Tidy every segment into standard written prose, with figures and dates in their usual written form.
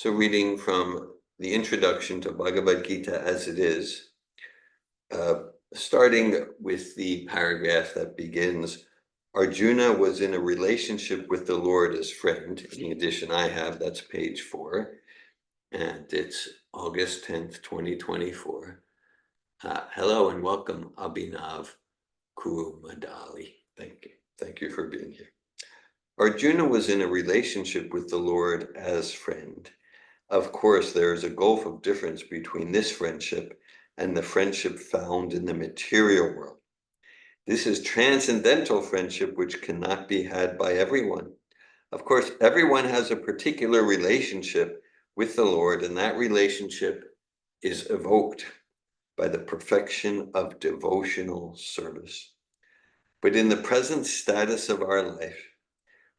So reading from the introduction to Bhagavad Gita as it is, starting with the paragraph that begins, Arjuna was in a relationship with the Lord as friend. In the edition I have, that's page 4, and it's August 10th, 2024. Hello and welcome, Abhinav Kurumadali. Thank you for being here. Arjuna was in a relationship with the Lord as friend. Of course, there is a gulf of difference between this friendship and the friendship found in the material world. This is transcendental friendship which cannot be had by everyone. Of course, everyone has a particular relationship with the Lord, and that relationship is evoked by the perfection of devotional service. But in the present status of our life,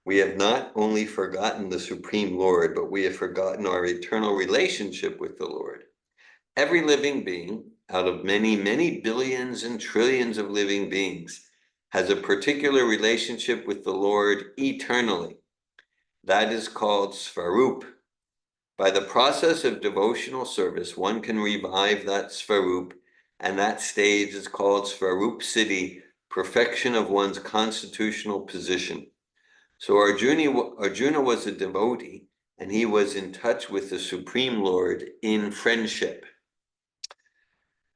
we have not only forgotten the Supreme Lord, but we have forgotten our eternal relationship with the Lord. Every living being, out of many, many billions and trillions of living beings, has a particular relationship with the Lord eternally. That is called Svarup. By the process of devotional service, one can revive that Svarup, and that stage is called Svarup Siddhi, perfection of one's constitutional position. So Arjuna was a devotee, and he was in touch with the Supreme Lord in friendship.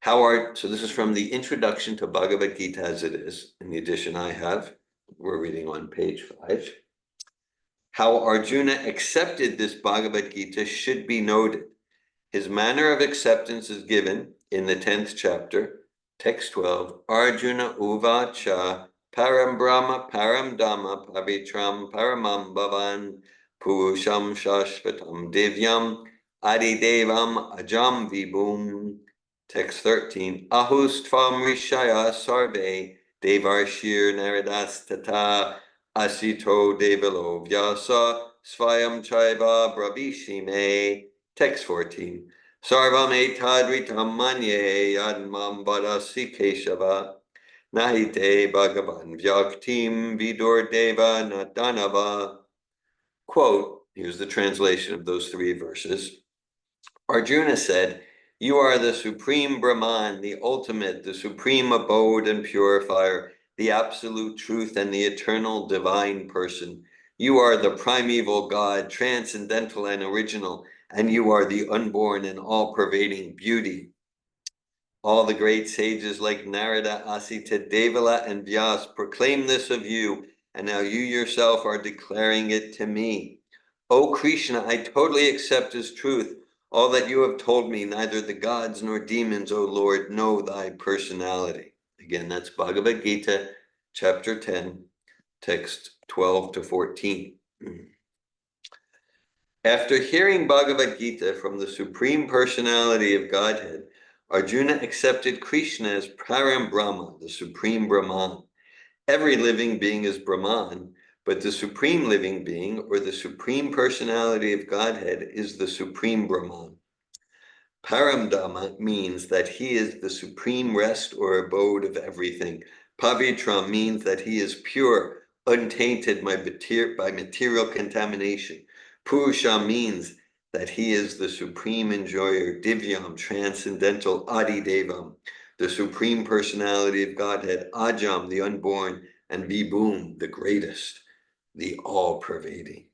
So this is from the introduction to Bhagavad Gita as it is, in the edition I have. We're reading on page 5. How Arjuna accepted this Bhagavad Gita should be noted. His manner of acceptance is given in the 10th chapter, text 12, Arjuna uvacha param brahma param dhamma pavitram paramam bhavan purusham shashvatam divyam adidevam ajam vibhum. Text 13, ahustvam rishaya sarve devarshir naradas tata asito devalo vyasa svayam chaiva bravishime. Text 14, sarvam etadritam manye yadmam vadasi keshava nahite bhagavan vyaktim vidur deva nadanava. Quote, here's the translation of those 3 verses. Arjuna said, you are the supreme Brahman, the ultimate, the supreme abode and purifier, the absolute truth and the eternal divine person. You are the primeval God, transcendental and original, and you are the unborn and all-pervading beauty. All the great sages like Narada, Asita, Devala, and Vyas proclaim this of you, and now you yourself are declaring it to me. O Krishna, I totally accept as truth all that you have told me. Neither the gods nor demons, O Lord, know thy personality. Again, that's Bhagavad Gita, chapter 10, text 12 to 14. After hearing Bhagavad Gita from the Supreme Personality of Godhead, Arjuna accepted Krishna as Param Brahma, the Supreme Brahman. Every living being is Brahman, but the Supreme Living Being, or the Supreme Personality of Godhead, is the Supreme Brahman. Paramdhamma means that he is the supreme rest or abode of everything. Pavitra means that he is pure, untainted by material contamination. Purusha means that he is the supreme enjoyer. Divyam, transcendental. Adidevam, the Supreme Personality of Godhead. Ajam, the unborn. And Vibhum, the greatest, the all-pervading.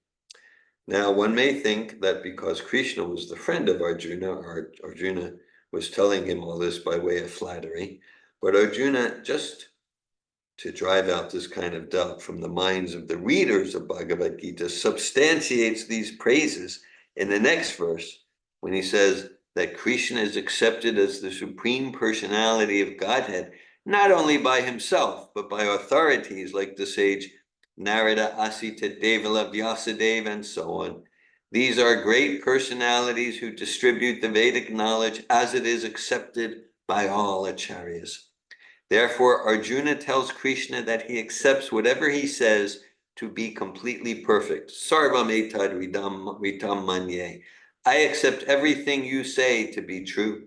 Now, one may think that because Krishna was the friend of Arjuna, Arjuna was telling him all this by way of flattery, but Arjuna, just to drive out this kind of doubt from the minds of the readers of Bhagavad Gita, substantiates these praises in the next verse when he says that Krishna is accepted as the Supreme Personality of Godhead, not only by himself, but by authorities like the sage Narada, Asita, Devala, Vyasadeva, and so on. These are great personalities who distribute the Vedic knowledge as it is accepted by all acharyas. Therefore, Arjuna tells Krishna that he accepts whatever he says to be completely perfect. Sarvam etad ritam manye. I accept everything you say to be true.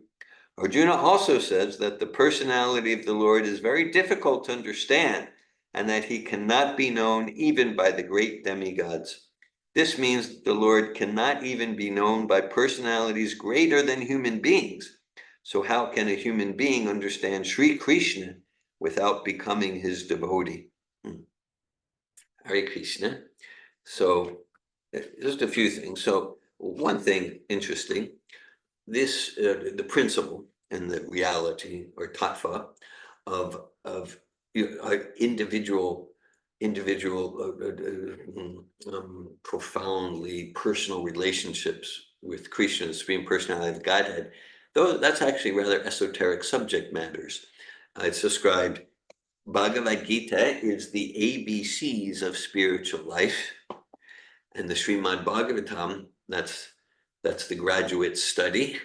Arjuna also says that the personality of the Lord is very difficult to understand, and that he cannot be known even by the great demigods. This means the Lord cannot even be known by personalities greater than human beings. So how can a human being understand Sri Krishna without becoming his devotee? Hare Krishna. So just a few things. So one thing interesting, this the principle and the reality or tattva of individual profoundly personal relationships with Krishna, the Supreme Personality of Godhead, though that's actually rather esoteric subject matters. It's described, Bhagavad Gita is the ABCs of spiritual life, and the Srimad Bhagavatam, that's the graduate study,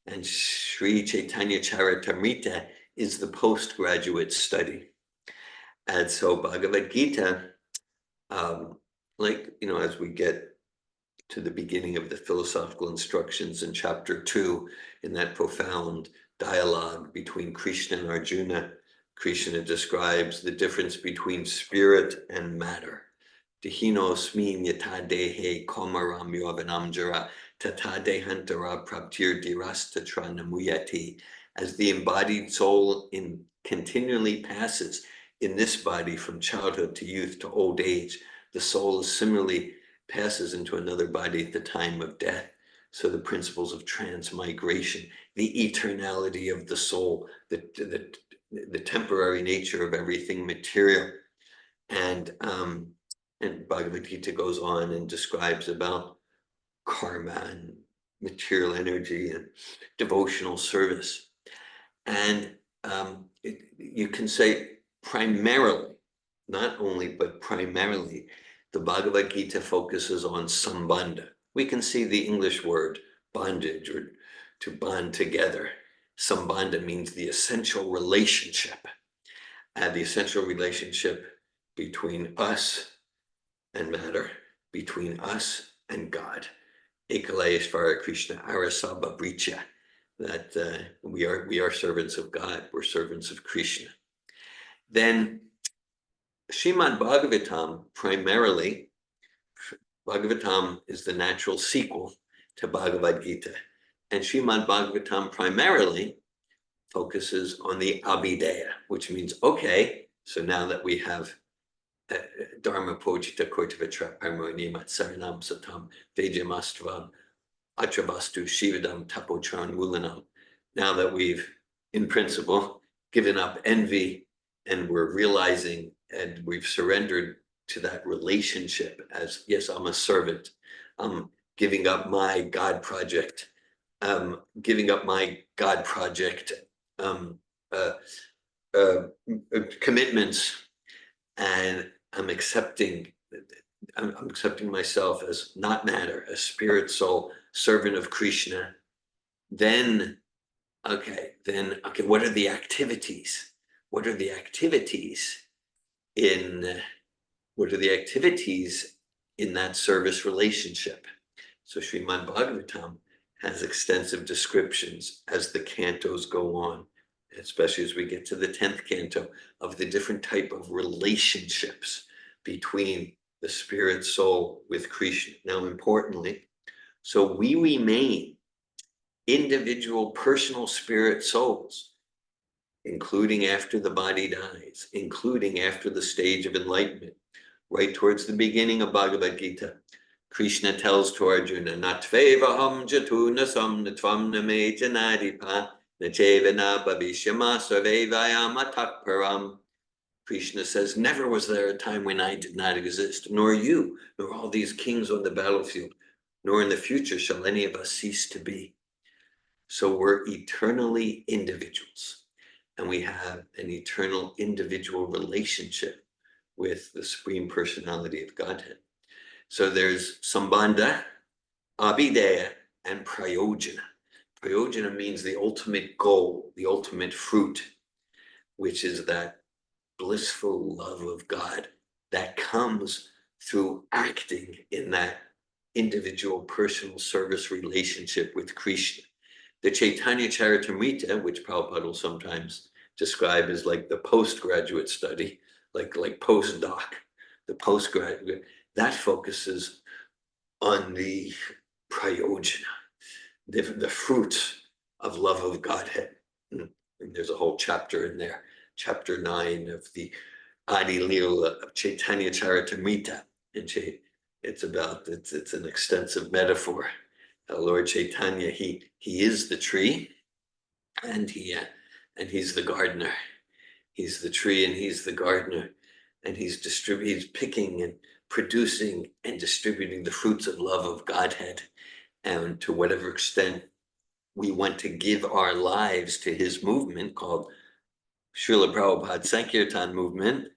and Sri Chaitanya Charitamrita is the postgraduate study. And so Bhagavad Gita, as we get to the beginning of the philosophical instructions in chapter 2, in that profound dialogue between Krishna and Arjuna, Krishna describes the difference between spirit and matter. Dihinosmin yata dehe komaram yovanamjara tata dehantara praptir dirastatra namuyati. As the embodied soul continually passes in this body from childhood to youth to old age, the soul similarly passes into another body at the time of death. So the principles of transmigration, the eternality of the soul, the temporary nature of everything material. And Bhagavad Gita goes on and describes about karma and material energy and devotional service. And you can say primarily, not only, but primarily, the Bhagavad Gita focuses on sambandha. We can see the English word bondage, or to bond together. Sambandha means the essential relationship, and the essential relationship between us and matter, between us and God. Ekalayeshvara Krishna Arasabha Bricha, that we are servants of God, we're servants of Krishna. Then Srimad Bhagavatam, primarily, Bhagavatam is the natural sequel to Bhagavad Gita. And Srimad Bhagavatam primarily focuses on the Abhideya, which means, okay, so now that we have Dharma Pojita Kortavitra Parmonima Saranam Satam Vejamastvam Atravastu Shivadam Tapotran Mulanam, now that we've, in principle, given up envy and we're realizing and we've surrendered to that relationship as, yes, I'm a servant, I'm giving up my God project, commitments, and I'm accepting myself as not matter, a spirit soul, servant of Krishna. Then, what are the activities? What are the activities in that service relationship? So Srimad Bhagavatam has extensive descriptions as the cantos go on, especially as we get to the 10th canto, of the different type of relationships between the spirit soul with Krishna. Now, importantly, so we remain individual personal spirit souls, including after the body dies, including after the stage of enlightenment. Right towards the beginning of Bhagavad Gita, Krishna tells to Arjuna, Natvevaham jatunasam natvam name janadipa nachevana bhavishyama sarvevayam atakparam. Krishna says, never was there a time when I did not exist, nor you, nor all these kings on the battlefield, nor in the future shall any of us cease to be. So we're eternally individuals, and we have an eternal individual relationship with the Supreme Personality of Godhead. So there's Sambandha, Abhideya, and Prayojana. Prayojana means the ultimate goal, the ultimate fruit, which is that blissful love of God that comes through acting in that individual personal service relationship with Krishna. The Chaitanya Charitamrita, which Prabhupada will sometimes describe as like the postgraduate study, like postdoc, the postgraduate, that focuses on the prayojana, the fruits of love of Godhead. And there's a whole chapter in there, chapter 9 of the Adi Leela of Chaitanya Charitamrita. And it's an extensive metaphor. Lord Chaitanya, he is the tree, and he's the gardener. He's the tree and he's the gardener, and he's picking and producing and distributing the fruits of love of Godhead. And to whatever extent we want to give our lives to his movement called Srila Prabhupada Sankirtan movement,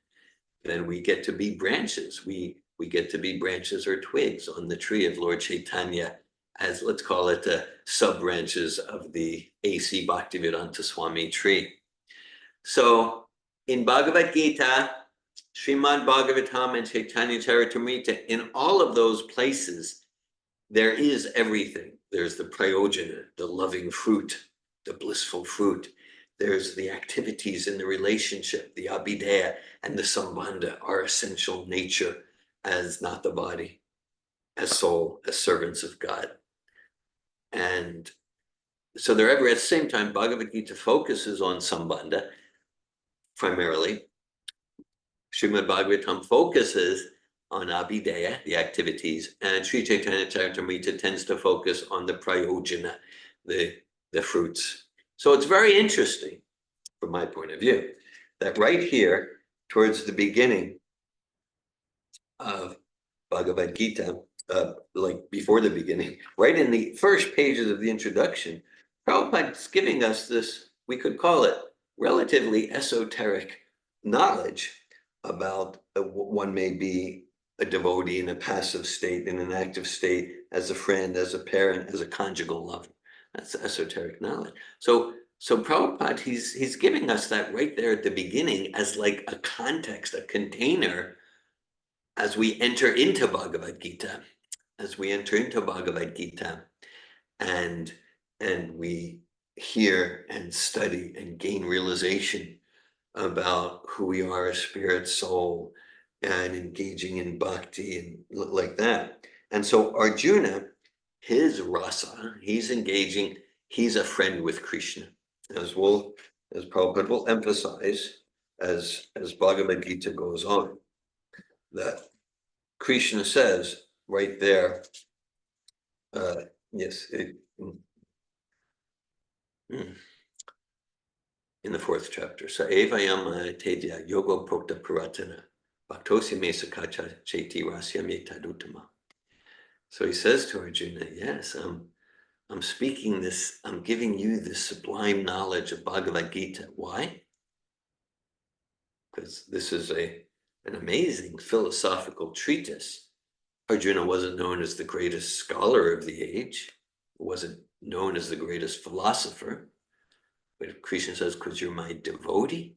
then we get to be branches. We get to be branches or twigs on the tree of Lord Chaitanya, as let's call it the sub-branches of the A.C. Bhaktivedanta Swami tree. So in Bhagavad Gita, Srimad Bhagavatam, and Chaitanya Charitamrita, in all of those places, there is everything. There's the prayojana, the loving fruit, the blissful fruit. There's the activities in the relationship, the abhideya and the sambandha, our essential nature as not the body, as soul, as servants of God. And so they're ever, at the same time, Bhagavad Gita focuses on sambandha primarily. Srimad Bhagavatam focuses on abhideya, the activities, and Sri Chaitanya Charitamrita tends to focus on the prayojana, the fruits. So it's very interesting, from my point of view, that right here, towards the beginning of Bhagavad Gita, like before the beginning, right in the first pages of the introduction, Prabhupada's giving us this, we could call it relatively esoteric knowledge about one may be a devotee in a passive state, in an active state, as a friend, as a parent, as a conjugal lover. That's esoteric knowledge. So Prabhupada, he's giving us that right there at the beginning as like a context, a container, as we enter into Bhagavad Gita, and we hear and study and gain realization about who we are as spirit, soul, and engaging in bhakti and like that. And so Arjuna, his rasa, he's engaging, he's a friend with Krishna, as Prabhupada will emphasize as Bhagavad Gita goes on, that Krishna says right there, in the 4th chapter, Sa evayam tedya yogo prokta puratana bhaktosi me sakacha cheti rasyam yetadutama. So he says to Arjuna, yes, I'm speaking this, I'm giving you this sublime knowledge of Bhagavad Gita. Why? Because this is an amazing philosophical treatise. Arjuna wasn't known as the greatest scholar of the age, wasn't known as the greatest philosopher. But Krishna says, because you're my devotee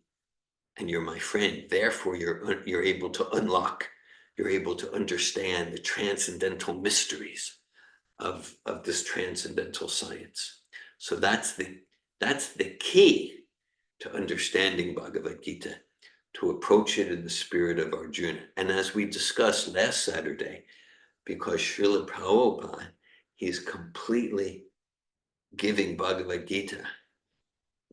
and you're my friend, therefore you're able to unlock, you're able to understand the transcendental mysteries of this transcendental science. So that's the key to understanding Bhagavad Gita, to approach it in the spirit of Arjuna. And as we discussed last Saturday, because Srila Prabhupada, he's completely giving Bhagavad Gita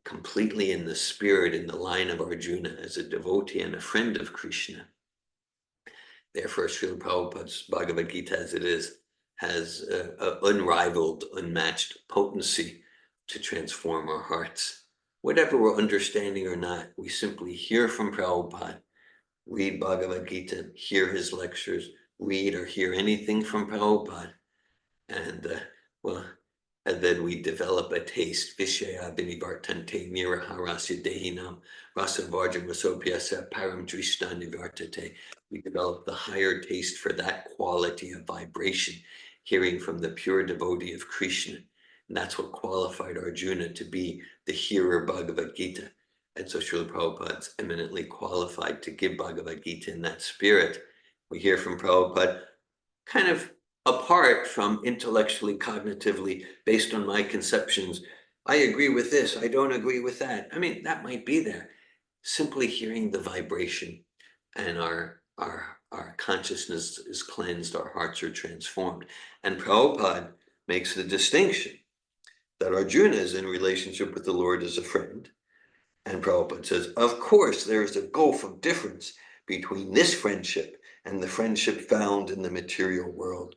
completely in the spirit, in the line of Arjuna, as a devotee and a friend of Krishna. Therefore, Srila Prabhupada's Bhagavad Gita, as it is, has unrivaled, unmatched potency to transform our hearts. Whatever we're understanding or not, we simply hear from Prabhupada, read Bhagavad Gita, hear his lectures, read or hear anything from Prabhupada, and then we develop a taste. Vishaya binivartante niraha rasya dehinam rasa varjam rasopyasa param drishta nivartate. We develop the higher taste for that quality of vibration, hearing from the pure devotee of Krishna. And that's what qualified Arjuna to be the hearer of Bhagavad Gita. And so Srila Prabhupada's eminently qualified to give Bhagavad Gita in that spirit. We hear from Prabhupada kind of apart from intellectually, cognitively, based on my conceptions. I agree with this, I don't agree with that. I mean, that might be there. Simply hearing the vibration and our our consciousness is cleansed, our hearts are transformed. And Prabhupada makes the distinction that Arjuna is in relationship with the Lord as a friend. And Prabhupada says, of course, there is a gulf of difference between this friendship and the friendship found in the material world.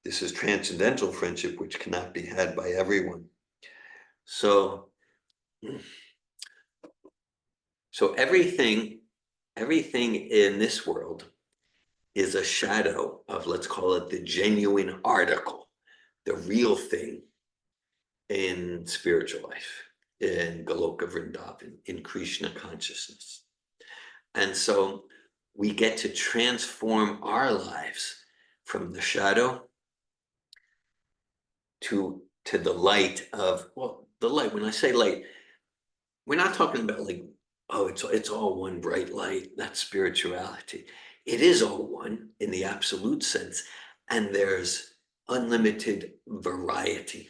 This is transcendental friendship, which cannot be had by everyone. So everything in this world is a shadow of, let's call it, the genuine article, the real thing in spiritual life, in Goloka Vrindavan, in Krishna consciousness. And so we get to transform our lives from the shadow to the light of, well, the light. When I say light, we're not talking about like, oh, it's all one bright light. That's spirituality. It is all one in the absolute sense, and there's unlimited variety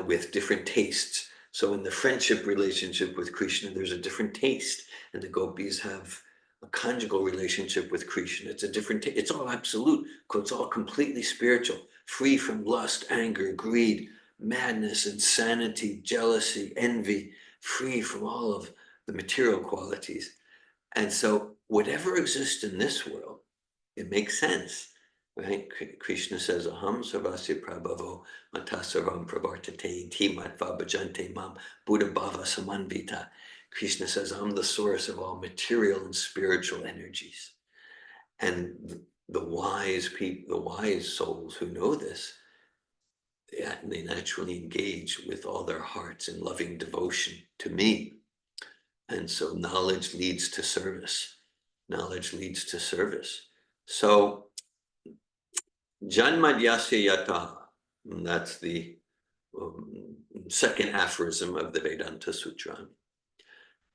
with different tastes. So in the friendship relationship with Krishna, there's a different taste, and the gopis have a conjugal relationship with Krishna. It's a different it's all absolute, because it's all completely spiritual, free from lust, anger, greed, madness, insanity, jealousy, envy, free from all of the material qualities. And so whatever exists in this world, it makes sense, right? Krishna says, aham sarvasya prabhavo matasaram pravartate timatva bhajante mam buddha bhava samanvita. Krishna says, I'm the source of all material and spiritual energies. And the wise people, the wise souls who know this, they naturally engage with all their hearts in loving devotion to me. And so knowledge leads to service. Knowledge leads to service. So Janmadyasya yata, that's the second aphorism of the Vedanta Sutra.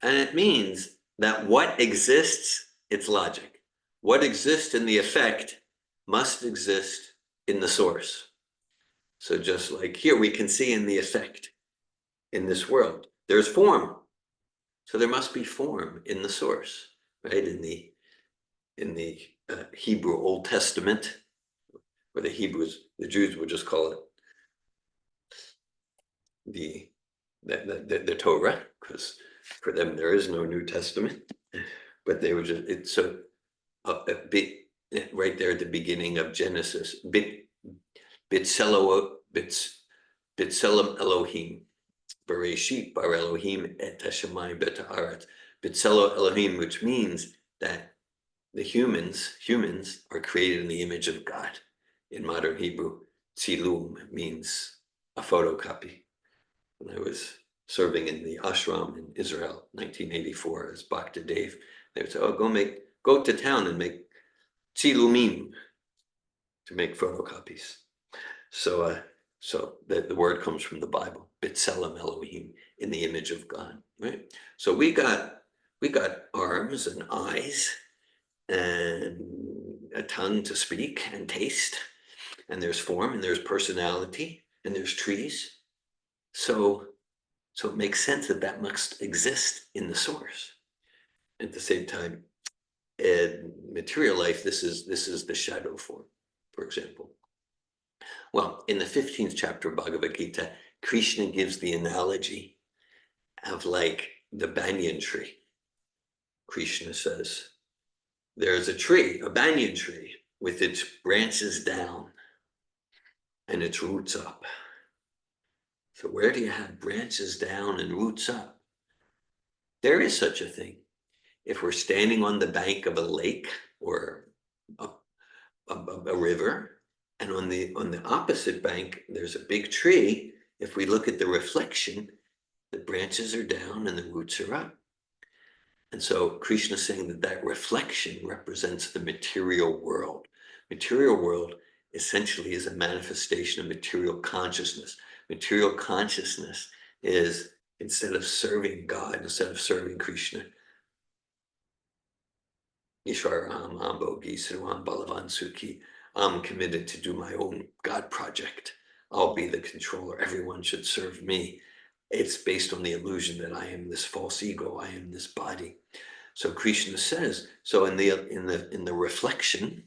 And it means that what exists, it's logic. What exists in the effect must exist in the source. So just like here, we can see in the effect in this world, there's form. So there must be form in the source, right? In the Hebrew Old Testament, or the Jews would just call it the Torah, because for them there is no New Testament. But they would just, it's so a bit right there at the beginning of Genesis, B'Tselem Elohim, Bereshit bar Elohim et hashamayim bet haaretz. B'Tselem Elohim, which means that the humans are created in the image of God. In modern Hebrew, tzilum means a photocopy. When I was serving in the ashram in Israel, 1984, as Bhakta Dev, they would say, oh, go to town and make tzilumim, to make photocopies. So the word comes from the Bible, B'Tselem Elohim, in the image of God, right? So we got arms and eyes and a tongue to speak and taste, and there's form and there's personality and there's trees. So it makes sense that must exist in the source. At the same time, in material life, this is the shadow form, for example. Well, in the 15th chapter of Bhagavad Gita, Krishna gives the analogy of like the banyan tree. Krishna says, there's a tree, a banyan tree, with its branches down and its roots up. So where do you have branches down and roots up? There is such a thing. If we're standing on the bank of a lake or a river, and on the opposite bank, there's a big tree, if we look at the reflection, the branches are down and the roots are up. And so Krishna is saying that reflection represents the material world. Material world essentially is a manifestation of material consciousness. Material consciousness is, instead of serving God, instead of serving Krishna, Ishwaram Ambogi Siruam Balavan Suki, I'm committed to do my own God project. I'll be the controller. Everyone should serve me. It's based on the illusion that I am this false ego. I am this body. So Krishna says, so in the reflection,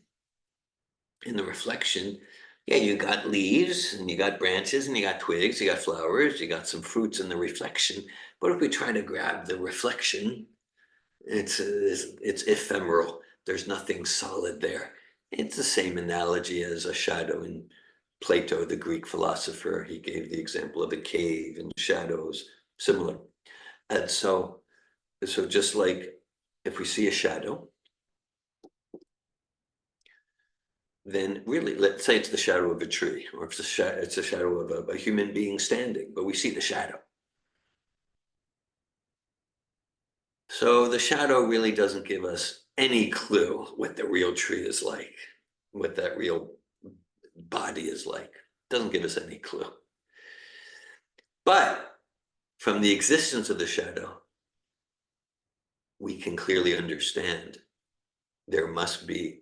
yeah, you got leaves and you got branches and you got twigs, you got flowers, you got some fruits in the reflection. But if we try to grab the reflection, it's ephemeral. There's nothing solid there. It's the same analogy as a shadow in Plato, the Greek philosopher. He gave the example of a cave and shadows, similar. And so just like if we see a shadow, then really, let's say it's the shadow of a tree, or it's a shadow of a human being standing, but we see the shadow. So the shadow really doesn't give us any clue what the real tree is like, what that real body is like. Doesn't give us any clue. But from the existence of the shadow, we can clearly understand there must be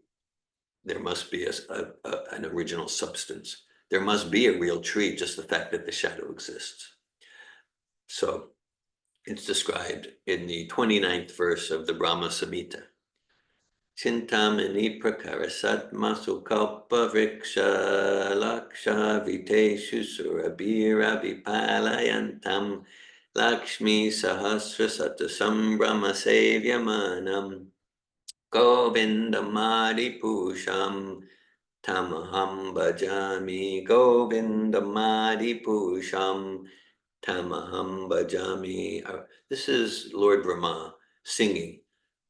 an original substance. There must be a real tree, just the fact that the shadow exists. So it's described in the 29th verse of the Brahma Samhita. Chintamani prakarasatma sukalpa vriksha laksha viteshu surabhira vipalayantam lakshmi sahasra satasam brahma sevyamanam govindamadi pusham tamaham bhajami govindamadi pusham tamaham bhajami. This is Lord Brahma singing.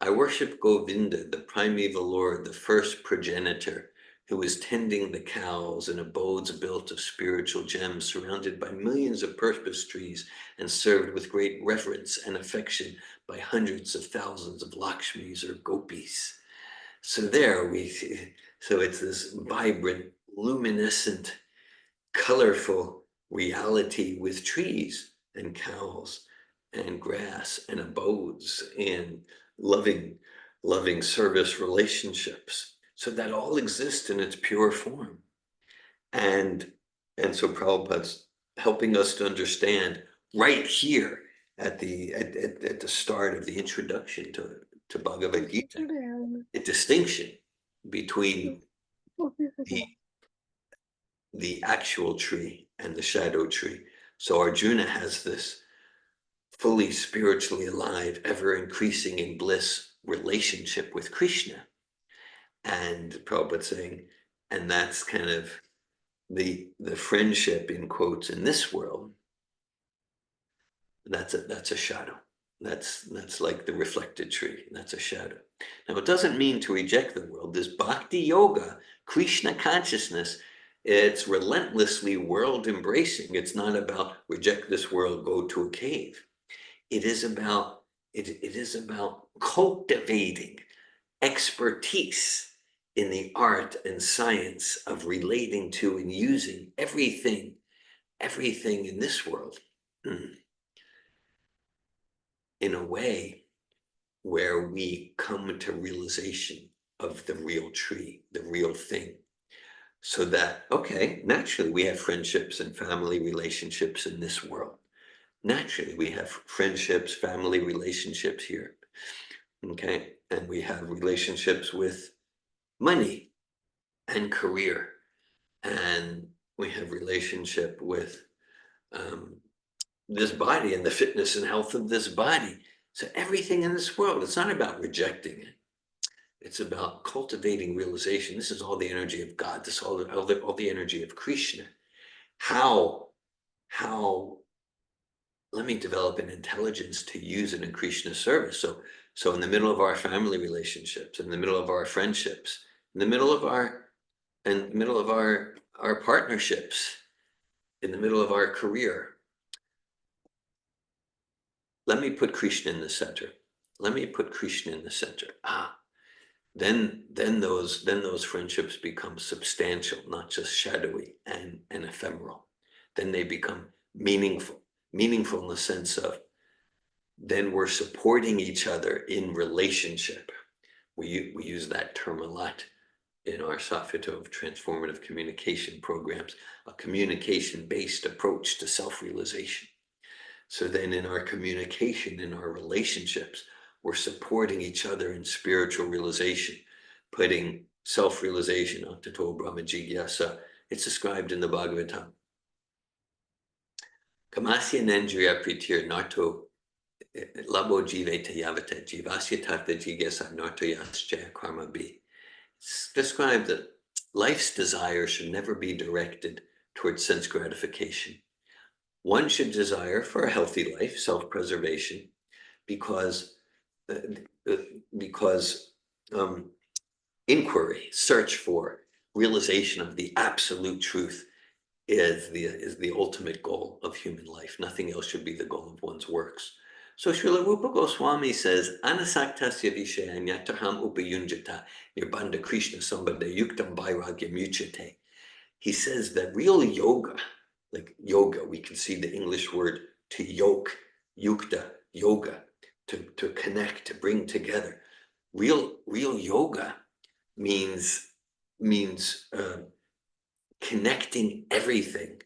I worship Govinda, the primeval Lord, the first progenitor, who is tending the cows in abodes built of spiritual gems, surrounded by millions of purpose trees and served with great reverence and affection by hundreds of thousands of Lakshmis or gopis. So there we see, so it's this vibrant, luminescent, colorful reality with trees and cows and grass and abodes and loving service relationships. So that all exists in its pure form. And so Prabhupada's helping us to understand right here at the start of the introduction to Bhagavad Gita, a distinction between the actual tree and the shadow tree. So Arjuna has this fully spiritually alive, ever increasing in bliss relationship with Krishna. And Prabhupada saying, and that's kind of the friendship in quotes in this world. That's a shadow. That's like the reflected tree. That's a shadow. Now, it doesn't mean to reject the world. This bhakti yoga, Krishna consciousness, it's relentlessly world embracing. It's not about reject this world, go to a cave. It is about cultivating expertise in the art and science of relating to and using everything in this world in a way where we come to realization of the real tree, the real thing. So that, okay, naturally we have friendships and family relationships in this world. Naturally we have friendships, family relationships here. Okay, and we have relationships with money and career, and we have relationship with this body and the fitness and health of this body. So everything in this world, it's not about rejecting it. It's about cultivating realization. This is all the energy of God. This is all the energy of Krishna. How let me develop an intelligence to use it in Krishna's service. So in the middle of our family relationships, in the middle of our friendships, in the middle of our partnerships, in the middle of our career, let me put Krishna in the center. Let me put Krishna in the center. Then those friendships become substantial, not just shadowy and ephemeral. Then they become meaningful in the sense of then we're supporting each other in relationship. We use that term a lot in our Sattva transformative communication programs, a communication-based approach to self-realization. So then in our communication, in our relationships, we're supporting each other in spiritual realization, putting self-realization onto to Brahma Jigyasa. It's described in the Bhagavatam. Kamasya Nendriya Pritir Narto Labo Jive Tayavata Jivasya Tata Jigyasa Narto Yascha Karma B. It's described that life's desire should never be directed towards sense gratification. One should desire for a healthy life, self-preservation, because inquiry, search for realization of the absolute truth is the ultimate goal of human life. Nothing else should be the goal of one's works. So Srila Rupa Goswami says, Anasaktasya Vishaya Nyataham Upayunjata Nirbandha Krishna Sambandha Yuktam Vairagya Muchate. He says that real yoga, like yoga, we can see the English word to yoke, yukta, yoga, to connect, to bring together. Real yoga means connecting everything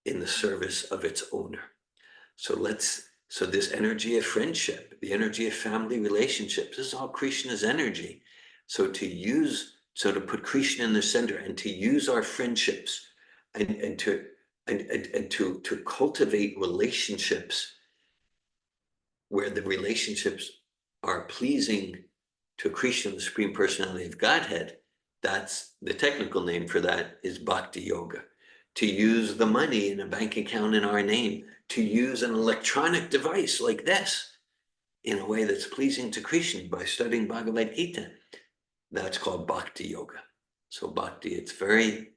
in the service of its owner. So this energy of friendship, the energy of family relationships, this is all Krishna's energy. So to put Krishna in the center and to use our friendships and to cultivate relationships where the relationships are pleasing to Krishna, the Supreme Personality of Godhead, that's the technical name for that is Bhakti Yoga. To use the money in a bank account in our name, to use an electronic device like this in a way that's pleasing to Krishna by studying Bhagavad Gita, that's called Bhakti Yoga. So Bhakti, it's very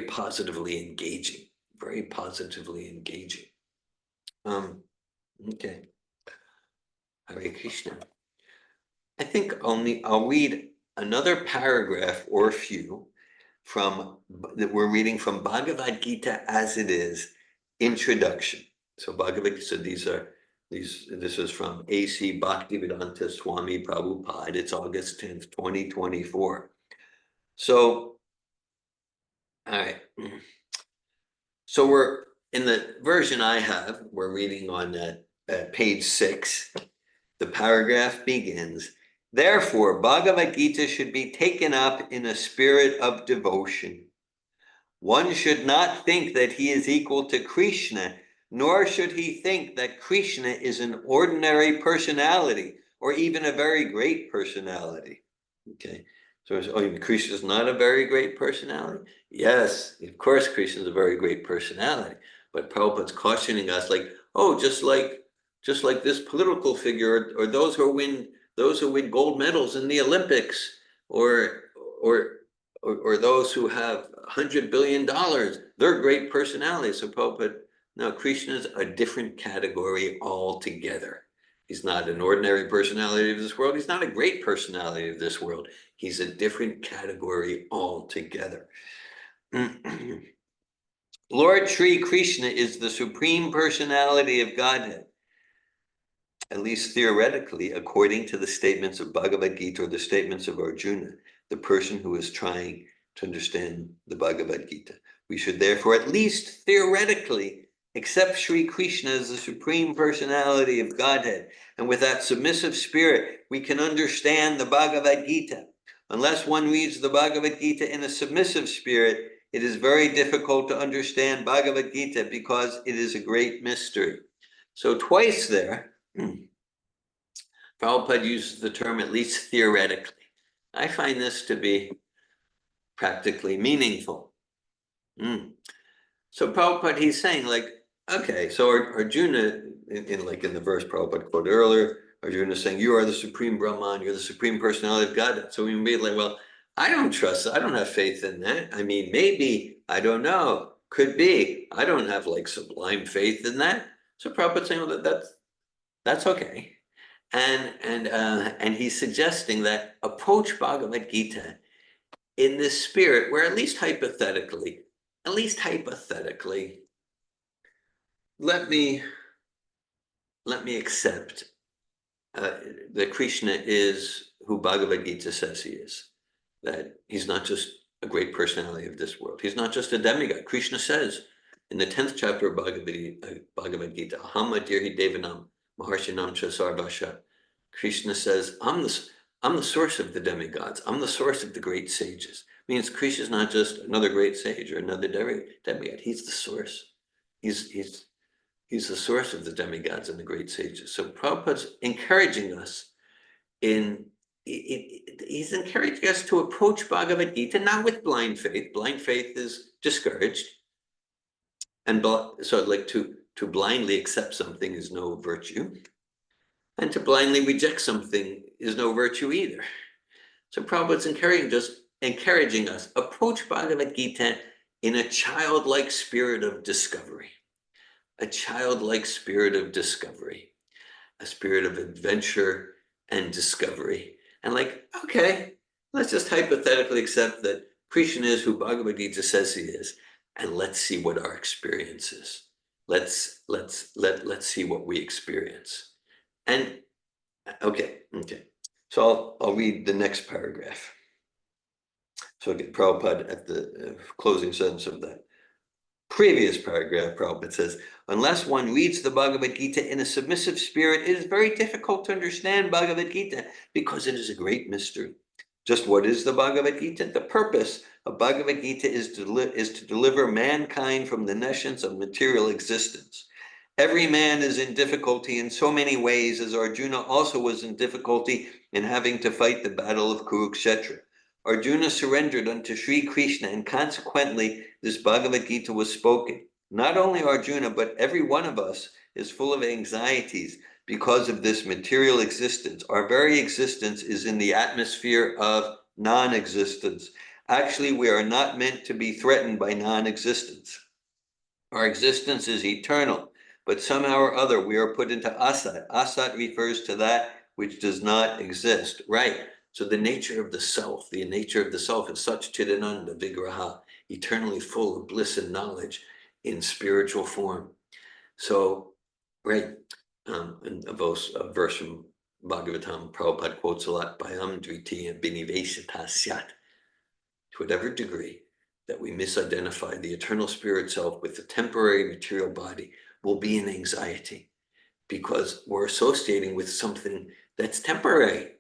positively engaging, very positively engaging. Okay. Hare Krishna. I think I'll read another paragraph or a few that we're reading from Bhagavad Gita as it is, introduction. So this is from A.C. Bhaktivedanta Swami Prabhupada. It's August 10th, 2024. So, all right. So we're in the version I have, we're reading on page 6. The paragraph begins, therefore, Bhagavad Gita should be taken up in a spirit of devotion. One should not think that he is equal to Krishna, nor should he think that Krishna is an ordinary personality or even a very great personality. Okay, so Krishna is not a very great personality? Yes, of course Krishna is a very great personality, but Prabhupada's cautioning us just like this political figure or those who win gold medals in the Olympics or those who have $100 billion, they're great personalities. So Prabhupada, no, Krishna is a different category altogether. He's not an ordinary personality of this world. He's not a great personality of this world. He's a different category altogether. Lord Sri Krishna is the Supreme Personality of Godhead, at least theoretically, according to the statements of Bhagavad Gita or the statements of Arjuna, the person who is trying to understand the Bhagavad Gita. We should therefore, at least theoretically, accept Sri Krishna as the Supreme Personality of Godhead. And with that submissive spirit, we can understand the Bhagavad Gita. Unless one reads the Bhagavad Gita in a submissive spirit, it is very difficult to understand Bhagavad Gita because it is a great mystery. So twice there, Prabhupada uses the term at least theoretically. I find this to be practically meaningful. So Prabhupada, he's saying okay, so Arjuna, in the verse Prabhupada quoted earlier, Arjuna is saying, you are the Supreme Brahman, you're the Supreme Personality of God. So we can be well, I don't trust, I don't have faith in that. I mean, maybe, I don't know, could be. I don't have sublime faith in that. So Prabhupada's saying, that's okay. And he's suggesting that approach Bhagavad Gita in this spirit where at least hypothetically, let me accept that Krishna is who Bhagavad Gita says he is, that he's not just a great personality of this world. He's not just a demigod. Krishna says in the 10th chapter of Bhagavad Gita, Aham Adirhi Devanam Maharshinamcha Sarvasha. Krishna says, I'm the source of the demigods. I'm the source of the great sages. Means Krishna is not just another great sage or another demigod. He's the source. He's the source of the demigods and the great sages. So Prabhupada's encouraging us he's encouraging us to approach Bhagavad Gita not with blind faith. Blind faith is discouraged. And so like to blindly accept something is no virtue. And to blindly reject something is no virtue either. So Prabhupada's encouraging us, approach Bhagavad Gita in a childlike spirit of discovery. A childlike spirit of discovery. A spirit of adventure and discovery. And like, okay, let's just hypothetically accept that Krishna is who Bhagavad Gita says he is, and let's see what our experience is. Let's see what we experience. And okay. So I'll read the next paragraph. So again, Prabhupada at the closing sentence of that previous paragraph, Prabhupada says, unless one reads the Bhagavad Gita in a submissive spirit, it is very difficult to understand Bhagavad Gita because it is a great mystery. Just what is the Bhagavad Gita? The purpose of Bhagavad Gita is to deliver mankind from the nescience of material existence. Every man is in difficulty in so many ways, as Arjuna also was in difficulty in having to fight the battle of Kurukshetra. Arjuna surrendered unto Sri Krishna, and consequently this Bhagavad Gita was spoken. Not only Arjuna, but every one of us is full of anxieties because of this material existence. Our very existence is in the atmosphere of non-existence. Actually, we are not meant to be threatened by non-existence. Our existence is eternal, but somehow or other we are put into asat. Asat refers to that which does not exist, right? So the nature of the self is such Chidananda Vigraha, eternally full of bliss and knowledge in spiritual form. So, right, and a verse from Bhagavatam, Prabhupada quotes a lot, Bhayam Dvitiya Binivesita Syat. To whatever degree that we misidentify the eternal spirit self with the temporary material body will be an anxiety because we're associating with something that's temporary.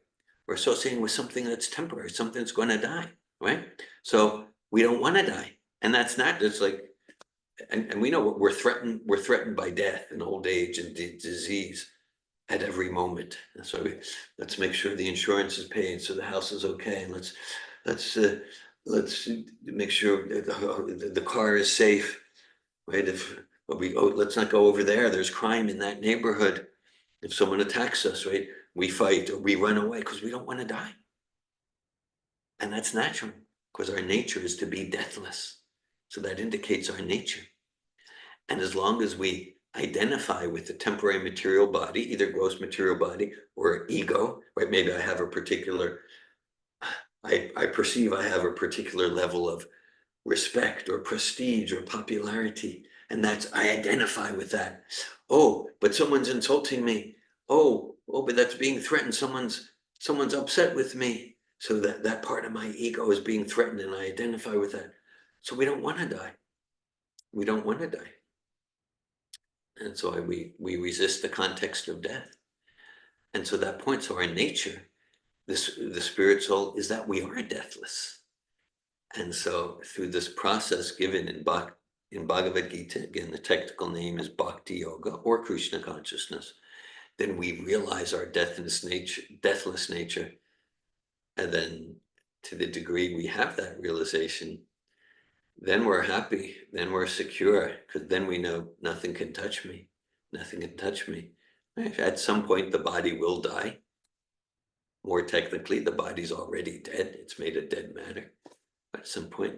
We're associating with something that's temporary, something that's going to die, right? So we don't want to die. And that's not just like, and we know we're threatened by death and old age and disease at every moment. And so let's make sure the insurance is paid so the house is okay. And let's make sure the car is safe, right? Let's not go over there. There's crime in that neighborhood. If someone attacks us, right, we fight or we run away because we don't want to die. And that's natural because our nature is to be deathless. So that indicates our nature. And as long as we identify with the temporary material body, either gross material body or ego, right? Maybe I have a particular, I perceive I have a particular level of respect or prestige or popularity. And I identify with that. Oh, but someone's insulting me. Oh, but that's being threatened. Someone's upset with me. So that part of my ego is being threatened and I identify with that. So we don't want to die. We don't want to die. And so we resist the context of death. And so that point, so our nature, the spirit soul, is that we are deathless. And so through this process given in Bhagavad Gita, again, the technical name is Bhakti Yoga or Krishna consciousness, then we realize our deathless nature. And then to the degree we have that realization, then we're happy, then we're secure, because then we know nothing can touch me. Nothing can touch me. At some point, the body will die. More technically, the body's already dead. It's made of dead matter. But at some point,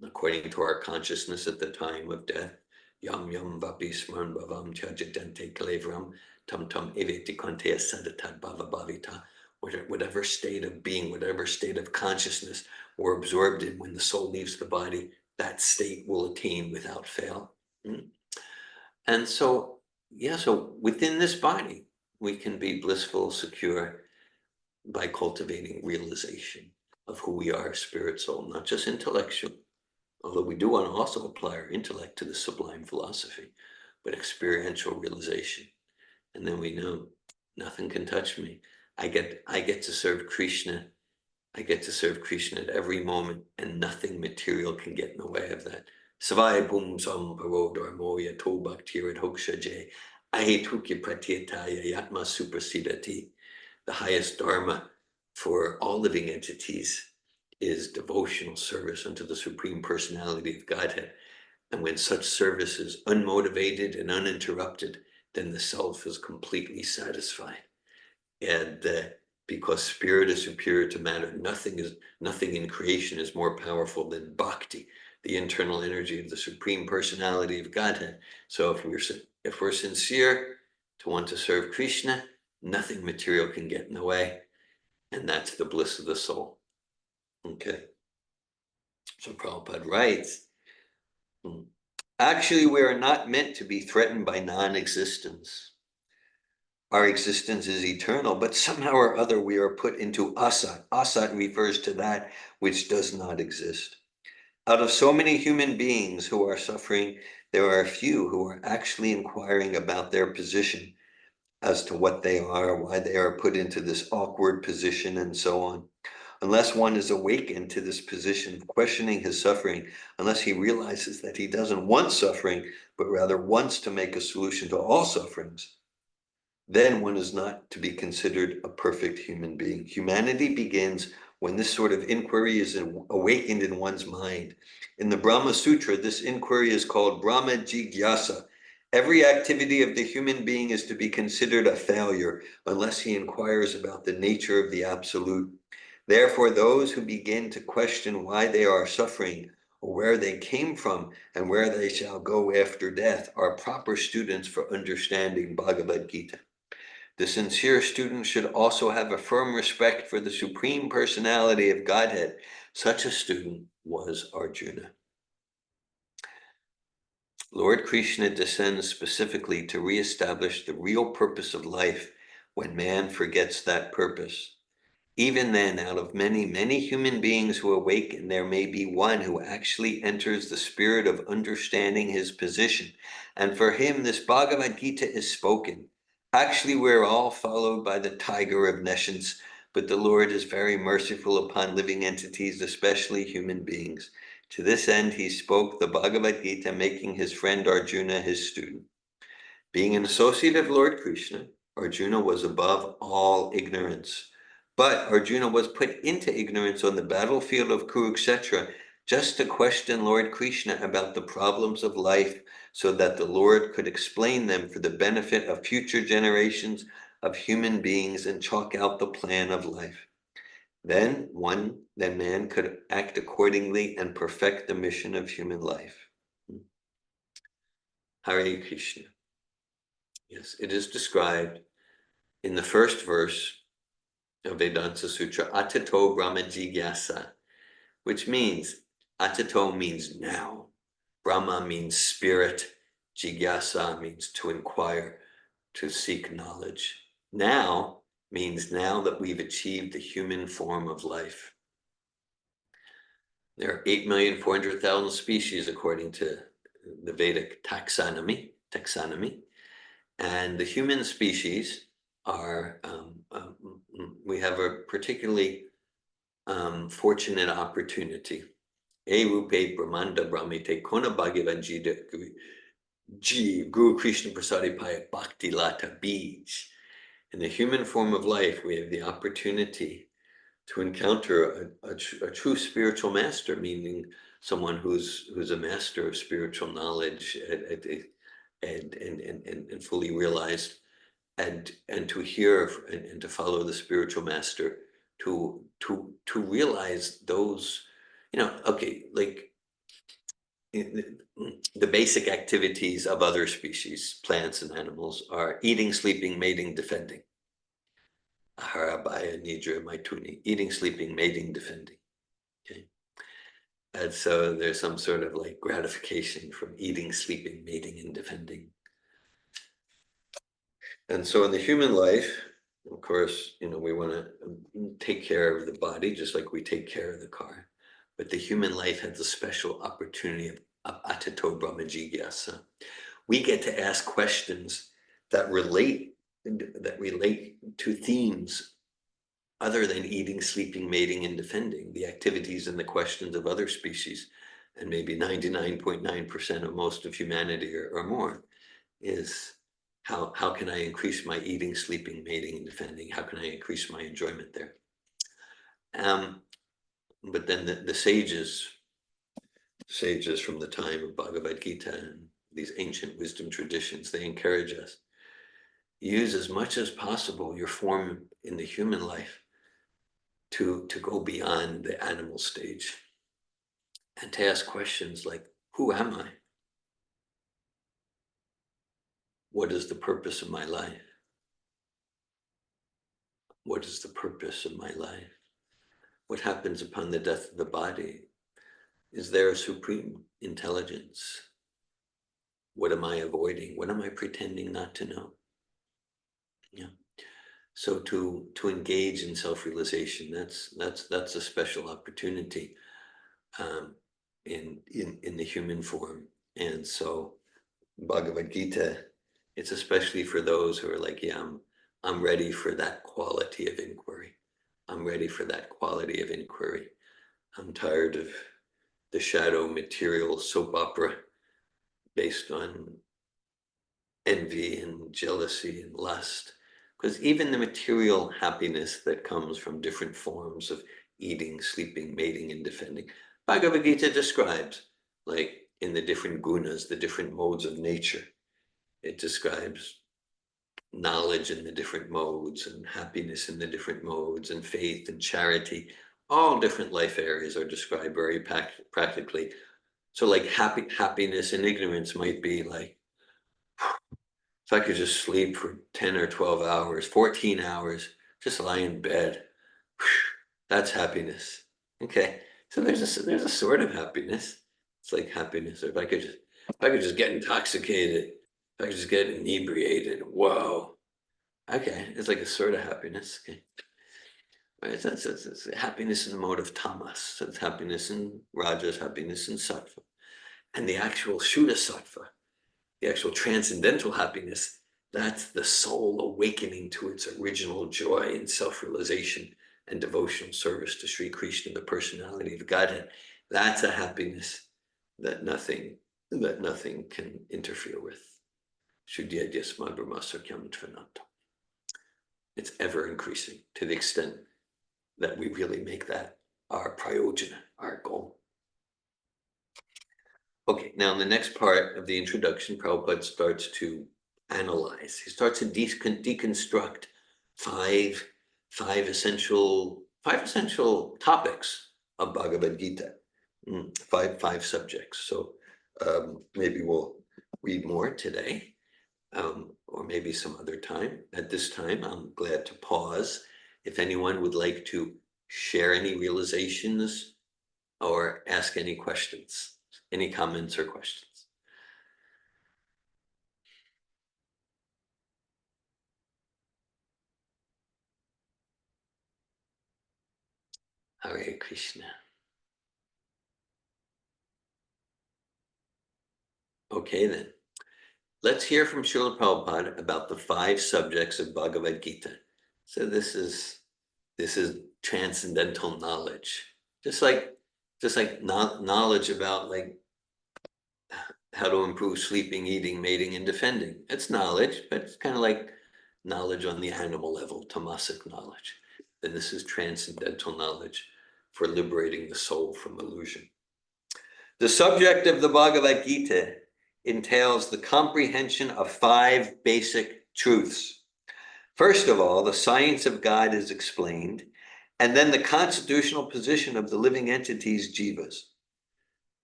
according to our consciousness at the time of death, yam yam vapi smaran bhavam tyajadante kalevram tam tam eveti kante sadatat bhava bhavita. Whatever state of being, whatever state of consciousness we're absorbed in when the soul leaves the body, that state will attain without fail. And so, so within this body, we can be blissful, secure by cultivating realization of who we are, spirit, soul, not just intellectual, although we do want to also apply our intellect to the sublime philosophy, but experiential realization. And then we know nothing can touch me. I get to serve Krishna. I get to serve Krishna at every moment, and nothing material can get in the way of that. Savaya Bum Sam Parodar Moya To Bhaktirat Hokshaje Ahetukya Pratyataya Yatma Suprasidati. The highest dharma for all living entities is devotional service unto the Supreme Personality of Godhead. And when such service is unmotivated and uninterrupted, then the self is completely satisfied. And because spirit is superior to matter, nothing in creation is more powerful than bhakti, the internal energy of the Supreme Personality of Godhead. So if we're sincere to want to serve Krishna, nothing material can get in the way, and that's the bliss of the soul. Okay. So Prabhupada writes, actually, we are not meant to be threatened by non-existence. Our existence is eternal, but somehow or other we are put into asat. Asat refers to that which does not exist. Out of so many human beings who are suffering, there are a few who are actually inquiring about their position as to what they are, why they are put into this awkward position, and so on. Unless one is awakened to this position of questioning his suffering, unless he realizes that he doesn't want suffering, but rather wants to make a solution to all sufferings, then one is not to be considered a perfect human being. Humanity begins when this sort of inquiry is awakened in one's mind. In the Brahma Sutra, this inquiry is called Brahma Jigyasa. Every activity of the human being is to be considered a failure unless he inquires about the nature of the Absolute. Therefore, those who begin to question why they are suffering, or where they came from, and where they shall go after death, are proper students for understanding Bhagavad Gita. The sincere student should also have a firm respect for the Supreme Personality of Godhead. Such a student was Arjuna. Lord Krishna descends specifically to reestablish the real purpose of life when man forgets that purpose. Even then, out of many, many human beings who awaken, there may be one who actually enters the spirit of understanding his position. And for him, this Bhagavad Gita is spoken. Actually, we're all followed by the tiger of nescience, but the Lord is very merciful upon living entities, especially human beings. To this end, he spoke the Bhagavad Gita, making his friend Arjuna his student. Being an associate of Lord Krishna, Arjuna was above all ignorance. But Arjuna was put into ignorance on the battlefield of Kurukshetra just to question Lord Krishna about the problems of life so that the Lord could explain them for the benefit of future generations of human beings and chalk out the plan of life. Then man could act accordingly and perfect the mission of human life. Hare Krishna. Yes, it is described in the first verse of Vedanta Sutra, Atato Brahma Jigyasa, which means, Atato means now, Brahma means spirit, Jigyasa means to inquire, to seek knowledge. Now means now that we've achieved the human form of life. There are 8,400,000 species according to the Vedic taxonomy, and the human species are, we have a particularly fortunate opportunity. Erupe Brahmanda Brahmite Kona Bhagavan Jeev Guru Krishna Prasadi Paya Bhakti Lata Bij. In the human form of life, we have the opportunity to encounter a true spiritual master, meaning someone who's a master of spiritual knowledge and fully realized, and to hear and to follow the spiritual master, to realize those, okay, like the basic activities of other species, plants and animals, are eating, sleeping, mating, defending. Ahara, Bhaya, Nidra, Maituni, eating, sleeping, mating, defending. Okay. And so there's some sort of like gratification from eating, sleeping, mating, and defending. And so in the human life, of course, we want to take care of the body just like we take care of the car. But the human life has a special opportunity of Atato Brahma Jigyasa. We get to ask questions that relate that relate to themes other than eating, sleeping, mating, and defending, the activities and the questions of other species, and maybe 99.9% of most of humanity or more, is how can I increase my eating, sleeping, mating, and defending? How can I increase my enjoyment there? But then the sages from the time of Bhagavad Gita and these ancient wisdom traditions, they encourage us, use as much as possible your form in the human life to go beyond the animal stage and to ask questions like, who am I? What is the purpose of my life? What is the purpose of my life? What happens upon the death of the body? Is there a supreme intelligence? What am I avoiding? What am I pretending not to know? Yeah. So to engage in self-realization, that's a special opportunity in the human form. And so Bhagavad Gita, it's especially for those who are like, yeah, I'm ready for that quality of inquiry. I'm ready for that quality of inquiry. I'm tired of the shadow material soap opera based on envy and jealousy and lust. Because even the material happiness that comes from different forms of eating, sleeping, mating, and defending, Bhagavad Gita describes, like in the different gunas, the different modes of nature. It describes knowledge in the different modes and happiness in the different modes and faith and charity. All different life areas are described very practically. So like happiness and ignorance might be like, if I could just sleep for 10 or 12 hours, 14 hours, just lie in bed, that's happiness. Okay, so there's a sort of happiness. It's like happiness. Or if I could just get intoxicated, if I could just get inebriated, whoa. Okay, it's like a sort of happiness. Okay, right? It's happiness in the mode of tamas. So it's happiness in rajas, happiness in sattva, and the actual Shuddha sattva, the actual transcendental happiness, that's the soul awakening to its original joy and self-realization and devotional service to Sri Krishna, the personality of Godhead. That's a happiness that nothing can interfere with. Shuddhyadhyasma brahmasakyam tvananta. It's ever increasing to the extent that we really make that our prayojana, our goal. Okay, now in the next part of the introduction, Prabhupada starts to analyze. He starts to deconstruct five essential topics of Bhagavad Gita, five subjects. So maybe we'll read more today, or maybe some other time. At this time, I'm glad to pause. If anyone would like to share any realizations or ask any questions. Any comments or questions? Hare Krishna. Okay then. Let's hear from Srila Prabhupada about the five subjects of Bhagavad Gita. So this is transcendental knowledge. Just like knowledge about like how to improve sleeping, eating, mating, and defending. It's knowledge, but it's kind of like knowledge on the animal level, tamasic knowledge. Then this is transcendental knowledge for liberating the soul from illusion. The subject of the Bhagavad Gita entails the comprehension of five basic truths. First of all, the science of God is explained, and then the constitutional position of the living entities, jivas.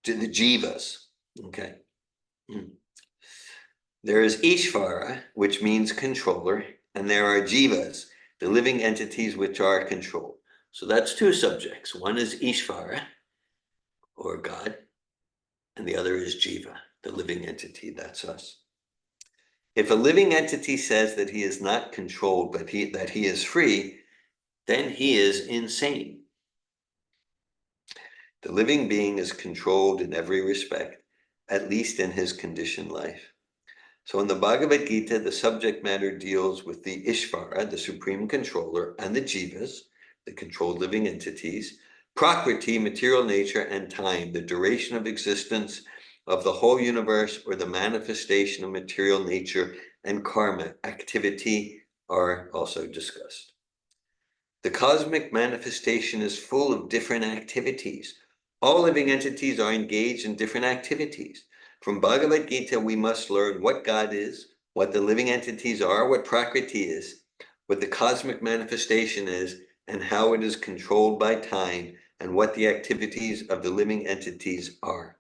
The jivas, okay. There is Ishvara, which means controller, and there are jivas, the living entities which are controlled. So that's two subjects. One is Ishvara, or God, and the other is jiva, the living entity, that's us. If a living entity says that he is not controlled, but that he is free, then he is insane. The living being is controlled in every respect, at least in his conditioned life. So in the Bhagavad Gita, the subject matter deals with the Ishvara, the supreme controller, and the Jivas, the controlled living entities, Prakriti, material nature, and time, the duration of existence of the whole universe or the manifestation of material nature, and karma, activity, are also discussed. The cosmic manifestation is full of different activities. All living entities are engaged in different activities. From Bhagavad Gita, we must learn what God is, what the living entities are, what Prakriti is, what the cosmic manifestation is, and how it is controlled by time, and what the activities of the living entities are.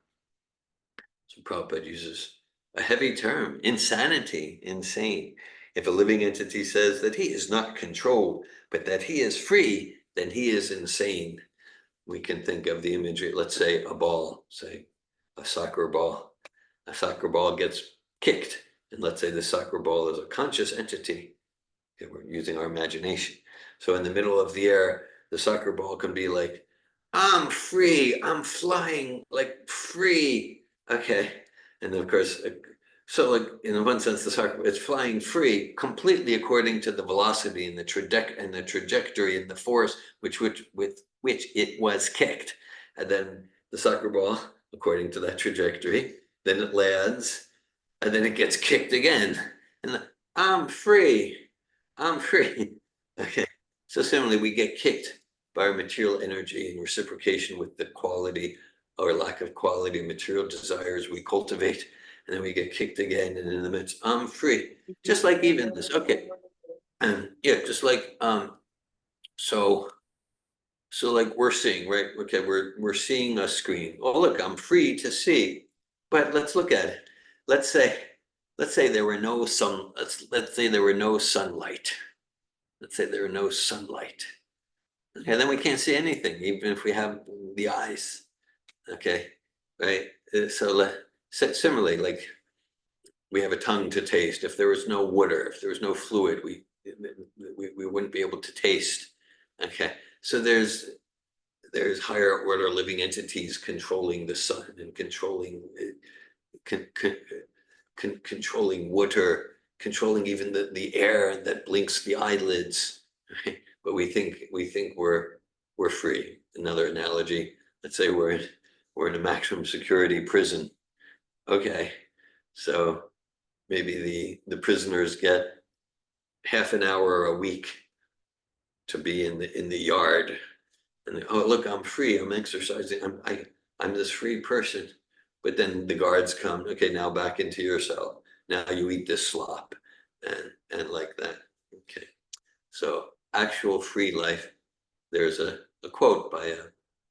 So Prabhupada uses a heavy term, insanity, insane. If a living entity says that he is not controlled, but that he is free, then he is insane. We can think of the imagery, let's say a ball, say a soccer ball. A soccer ball gets kicked, and let's say the soccer ball is a conscious entity. Okay, we're using our imagination. So in the middle of the air, the soccer ball can be like, I'm free, I'm flying like free. Okay. And then of course, so like in one sense, the soccer it's flying free completely according to the velocity and the trajectory and the force with which it was kicked. And then the soccer ball, according to that trajectory, then it lands, and then it gets kicked again. And I'm free. I'm free. Okay. So similarly, we get kicked by our material energy in reciprocation with the quality or lack of quality of material desires we cultivate, and then we get kicked again, and in the midst, I'm free. Just like even this, okay. And yeah, just like so like we're seeing, right? Okay, we're seeing a screen. Oh, look, I'm free to see. But let's look at it. Let's say there were no sun, let's say there were no sunlight. Let's say there were no sunlight. Okay, then we can't see anything, even if we have the eyes. Okay, right? Similarly, like we have a tongue to taste. If there was no water, if there was no fluid, we wouldn't be able to taste. Okay, so there's higher order living entities controlling the sun and controlling controlling water, controlling even the air that blinks the eyelids. Right? But we think we're free. Another analogy: let's say we're in a maximum security prison. Okay, so maybe the prisoners get half an hour a week to be in the yard, and oh look, I'm free. I'm exercising. I'm this free person. But then the guards come. Okay, now back into your cell. Now you eat this slop, and like that. Okay, so actual free life. There's a quote by a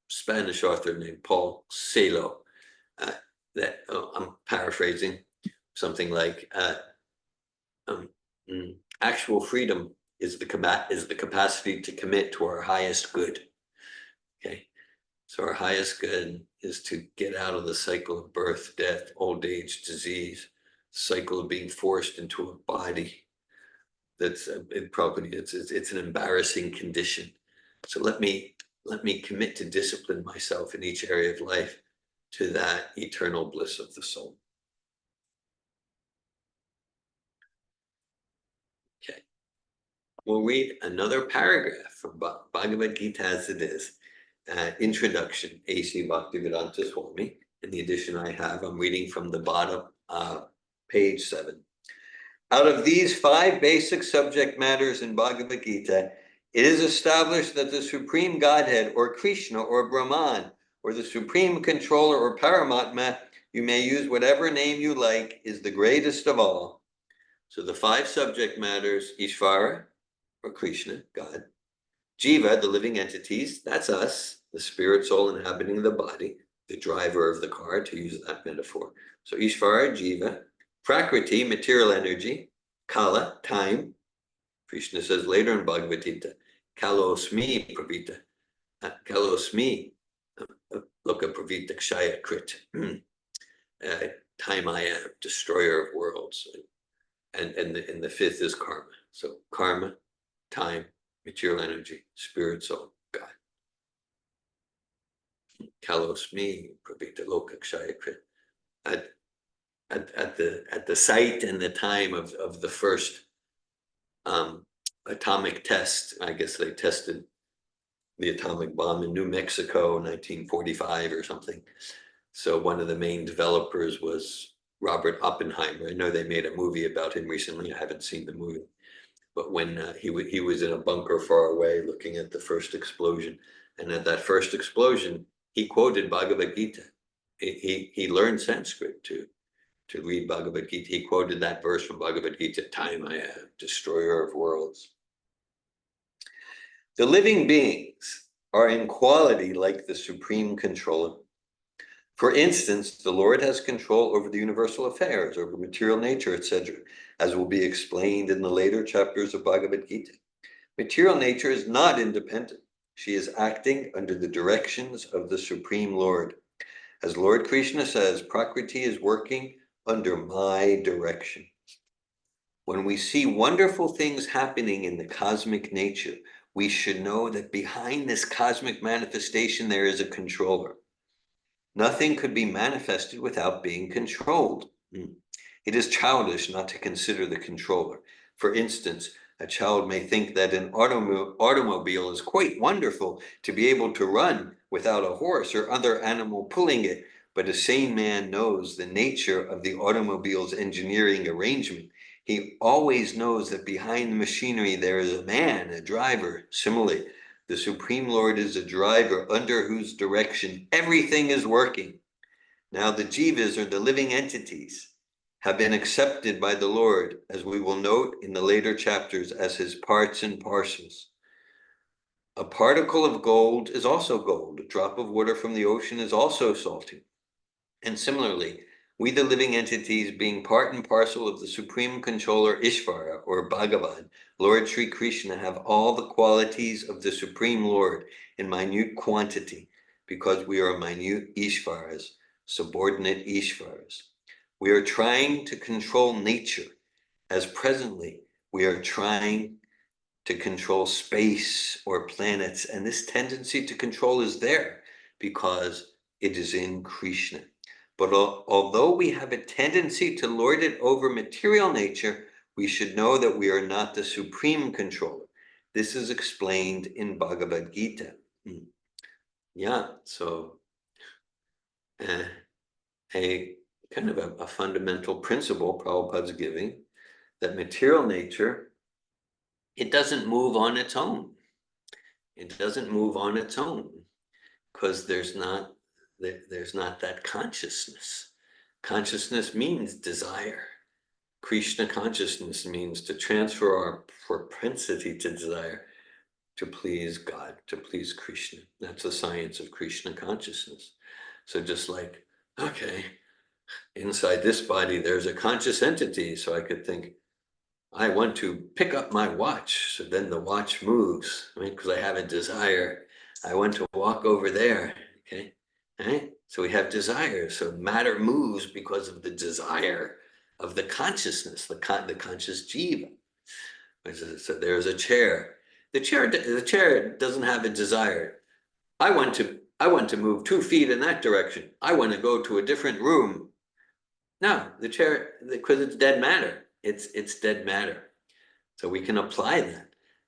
Spanish author named Paul Coelho that I'm paraphrasing, something like actual freedom is the capacity to commit to our highest good. Okay, so our highest good is to get out of the cycle of birth, death, old age, disease, cycle of being forced into a body that's it's an embarrassing condition. So let me commit to discipline myself in each area of life to that eternal bliss of the soul. Okay. We'll read another paragraph from Bhagavad Gita as it is. Introduction, A.C. Bhaktivedanta Swami. In the edition I have, I'm reading from the bottom, page 7. Out of these 5 basic subject matters in Bhagavad Gita, it is established that the Supreme Godhead, or Krishna, or Brahman, or the Supreme Controller, or Paramatma, you may use whatever name you like, is the greatest of all. So the 5 subject matters: Ishvara, or Krishna, God; Jiva, the living entities, that's us, the spirit soul inhabiting the body, the driver of the car, to use that metaphor. So Ishvara, Jiva; Prakriti, material energy; Kala, time. Krishna says later in Bhagavad Gita, Kalosmi Pravita, Kalosmi Loka Pravita Kshaya Krit. Time I am, destroyer of worlds. And the 5th is karma. So karma, time, material energy, spirit, soul, God. Kalosmi Pravita Loka Kshaya Krit. at the site and the time of the first atomic test. I guess they tested the atomic bomb in New Mexico in 1945 or something. So one of the main developers was Robert Oppenheimer. I know they made a movie about him recently. I haven't seen the movie, but when he was in a bunker far away looking at the first explosion, and at that first explosion, he quoted Bhagavad Gita. He learned Sanskrit to read Bhagavad Gita. He quoted that verse from Bhagavad Gita, "Time I have, destroyer of worlds." The living beings are in quality like the supreme controller. For instance, the Lord has control over the universal affairs, over material nature, etc., as will be explained in the later chapters of Bhagavad Gita. Material nature is not independent. She is acting under the directions of the Supreme Lord. As Lord Krishna says, Prakriti is working under my direction. When we see wonderful things happening in the cosmic nature, we should know that behind this cosmic manifestation, there is a controller. Nothing could be manifested without being controlled. It is childish not to consider the controller. For instance, a child may think that an automobile is quite wonderful to be able to run without a horse or other animal pulling it, but a sane man knows the nature of the automobile's engineering arrangement. He always knows that behind the machinery there is a man, a driver. Similarly, the Supreme Lord is a driver under whose direction everything is working. Now the jivas, or the living entities, have been accepted by the Lord, as we will note in the later chapters, as his parts and parcels. A particle of gold is also gold. A drop of water from the ocean is also salty. And similarly, we, the living entities, being part and parcel of the supreme controller Ishvara, or Bhagavan, Lord Sri Krishna, have all the qualities of the Supreme Lord in minute quantity, because we are minute Ishvaras, subordinate Ishvaras. We are trying to control nature, as presently we are trying to control space or planets, and this tendency to control is there because it is in Krishna. But although we have a tendency to lord it over material nature, we should know that we are not the supreme controller. This is explained in Bhagavad Gita. Yeah, so a kind of a fundamental principle Prabhupada's giving, that material nature, it doesn't move on its own. It doesn't move on its own because there's not that consciousness. Consciousness means desire. Krishna consciousness means to transfer our propensity to desire to please God, to please Krishna. That's the science of Krishna consciousness. So just like, okay, inside this body, there's a conscious entity. So I could think, I want to pick up my watch. So then the watch moves, right? Because I have a desire. I want to walk over there, okay? Right? So we have desire. So matter moves because of the desire of the consciousness, the conscious jiva. So there's a chair. The chair doesn't have a desire. I want to move 2 feet in that direction. I want to go to a different room. No, the chair, because it's dead matter. It's dead matter. So we can apply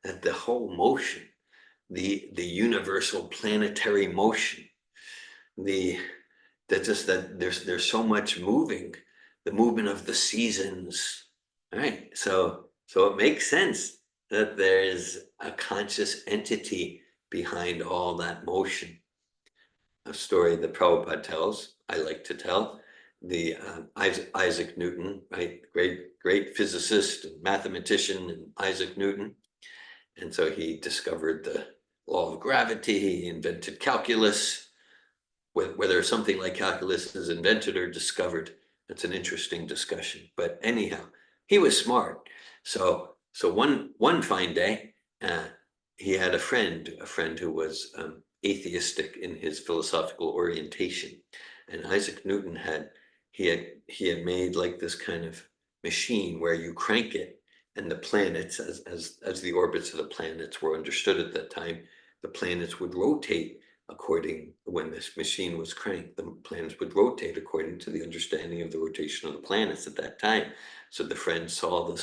that the whole motion, the universal planetary motion, that there's so much moving, the movement of the seasons, right? So it makes sense that there is a conscious entity behind all that motion. A story that Prabhupada tells, I like to tell, the Isaac Newton, right? Great physicist and mathematician, and Isaac Newton. And so he discovered the law of gravity, he invented calculus. Whether something like calculus is invented or discovered, that's an interesting discussion. But anyhow, he was smart. So one fine day, he had a friend who was atheistic in his philosophical orientation, and Isaac Newton had made like this kind of machine where you crank it, and the planets, as the orbits of the planets were understood at that time, the planets would rotate when this machine was cranked, the planets would rotate according to the understanding of the rotation of the planets at that time. So the friend saw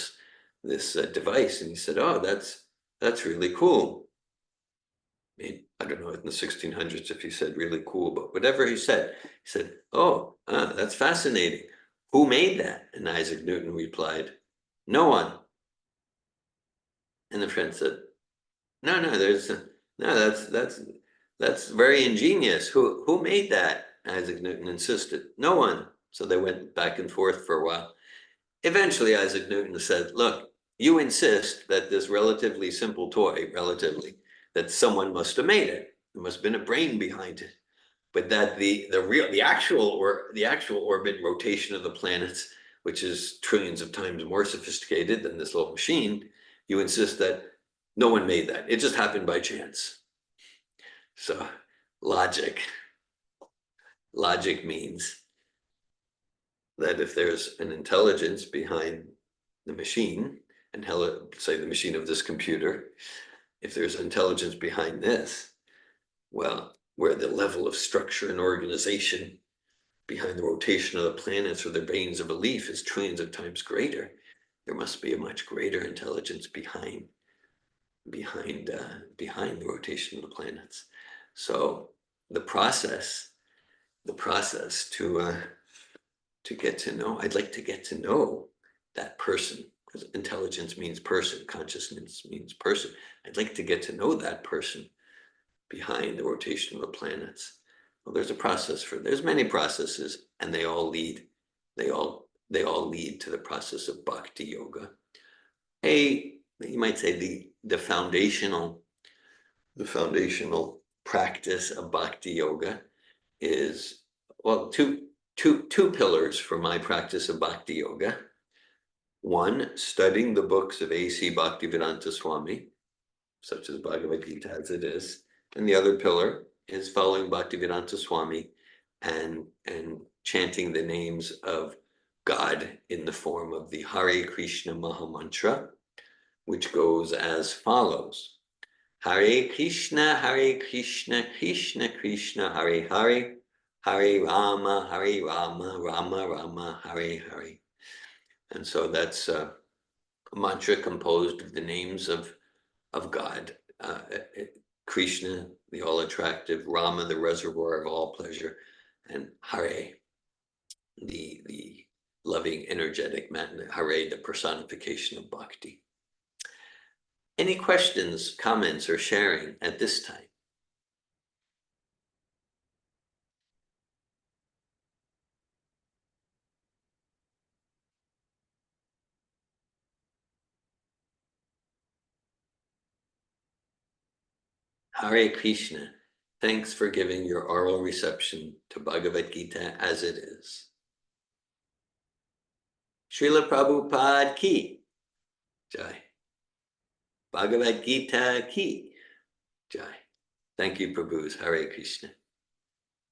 this device and he said, "Oh, that's really cool." I don't know in the 1600s if he said really cool, but whatever he said, "Oh, that's fascinating. Who made that?" And Isaac Newton replied, "No one." And the friend said, "No, that's very ingenious. Who made that?" Isaac Newton insisted. "No one." So they went back and forth for a while. Eventually, Isaac Newton said, "Look, you insist that this relatively simple toy, that someone must have made it. There must have been a brain behind it. But that the actual orbit rotation of the planets, which is trillions of times more sophisticated than this little machine, you insist that no one made that. It just happened by chance." So logic means that if there's an intelligence behind the machine, and say the machine of this computer, if there's intelligence behind this, well, where the level of structure and organization behind the rotation of the planets or the veins of a leaf is trillions of times greater, there must be a much greater intelligence behind the rotation of the planets. So the process to get to know, I'd like to get to know that person, because intelligence means person, consciousness means person. I'd like to get to know that person behind the rotation of the planets. Well, there's many processes, and they all lead to the process of bhakti yoga. You might say the foundational practice of bhakti yoga is, well, two pillars for my practice of bhakti yoga. One, studying the books of A.C. Bhaktivedanta Swami, such as Bhagavad Gita as it is. And the other pillar is following Bhaktivedanta Swami and chanting the names of God in the form of the Hare Krishna Maha Mantra, which goes as follows: Hare Krishna, Krishna Krishna, Hare Hare, Hare Rama, Rama Rama, Hare Hare. And so that's a mantra composed of the names of God. Krishna, the all-attractive; Rama, the reservoir of all pleasure; and Hare, the loving, energetic man. Hare, the personification of bhakti. Any questions, comments, or sharing at this time? Hare Krishna. Thanks for giving your oral reception to Bhagavad Gita as it is. Srila Prabhupada ki jai. Bhagavad Gita ki jai. Thank you, Prabhus. Hare Krishna.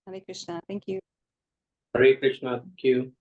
Hare Krishna. Thank you. Hare Krishna. Thank you.